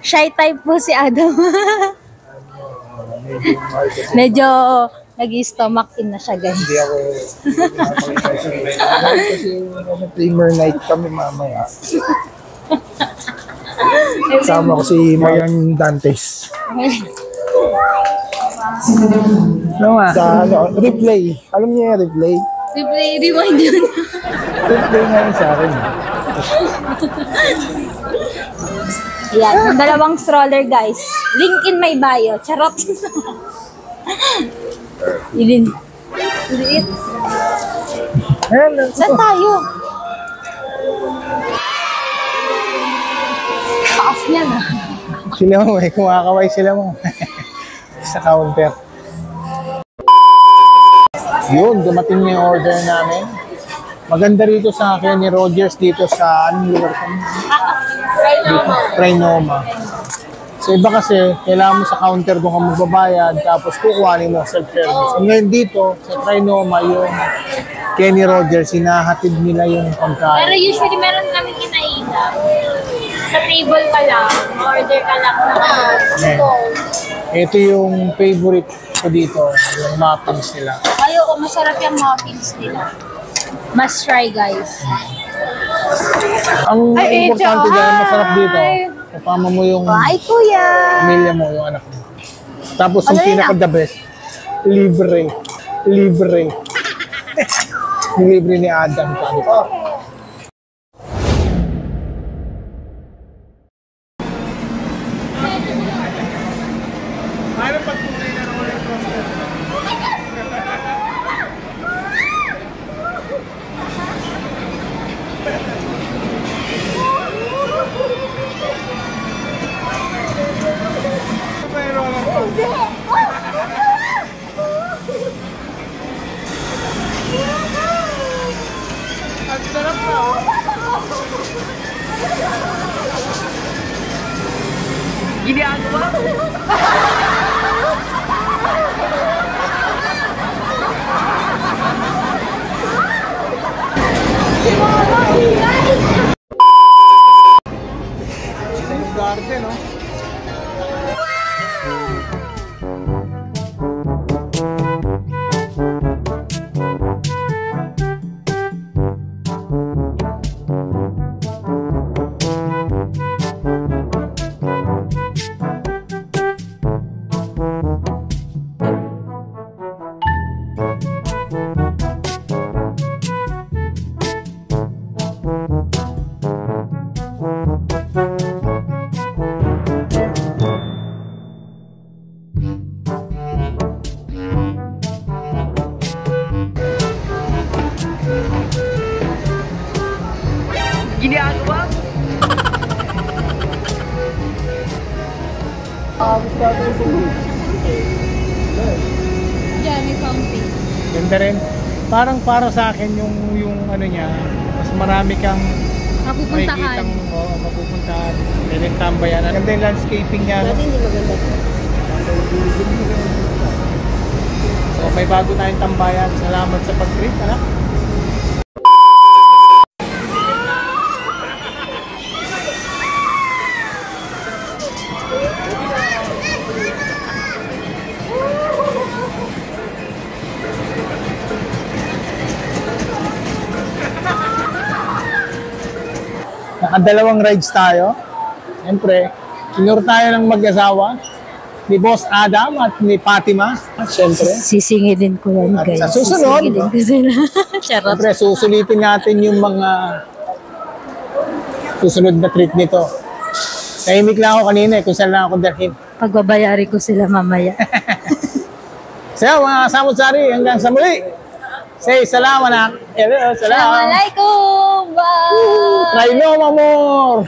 Shy type po si Adam. Medyo nag-stomach in na siya, guys. Hindi ako kasi Dreamer night kami mamaya. Sama ko si Marian Dantes. Sa replay. Alam niyo yung replay? Replay, rewind yun. Replay nga yun sa akin. Yan, dalawang stroller, guys. Link in my bio. Charot. Ilin. Liit. Saan tayo? Off niya na. Sila mo eh, kumakaway sila mo. Sa counter. Yun, dumating na yung order namin. Maganda rito sa akin ni Rogers dito sa anong lugar kami? Trinoma. So iba kasi, kailangan mo sa counter doon ka magbabayad, tapos kukuhanin mo self-service. Ngayon dito, sa Trinoma, yung Kenny Rogers, hinahatid nila yung pagkain. Pero usually meron kami kinainan. Sa table ka lang, order ka lang na. Ito yung favorite ko dito, yung muffins nila. Ayoko, masarap yung muffins nila. Must try, guys. Ang importante dyan, masarap dito. Kapama mo yung Ay, kuya! pamilya mo, yung anak mo. Tapos yung pinaka-the best, libre. Libre. Libre ni Adam. Ang sarap na, oh. Ginagawa mo? Yung garden, oh. Ginagawa mo? Diyan, may fountain. Ganda rin. Parang para sa akin yung ano niya, mas marami kang Mapupuntahan. mapupuntahan. Pwedeng tambayan. Ganda yung landscaping niya. Dati hindi maganda. So may bago tayong tambayan. Salamat sa pag-trip, anak. Nakadalawang rides tayo. Siyempre, kinur tayo ng mag-asawa ni Boss Adam at ni Fatima. Siyempre. Sisingilin ko yan, At guys. sa susunod, Sisingilin ko sila. Charot. siyempre, susulitin natin yung mga susunod na trip nito. Tahimik lang ako kanina kung saan lang ako dalhin. Pagbabayari ko sila mamaya. So, mga samot-sari, hanggang sa muli. Say salamat na. Hello, salamat. Assalamualaikum. Bye. Trinoma more.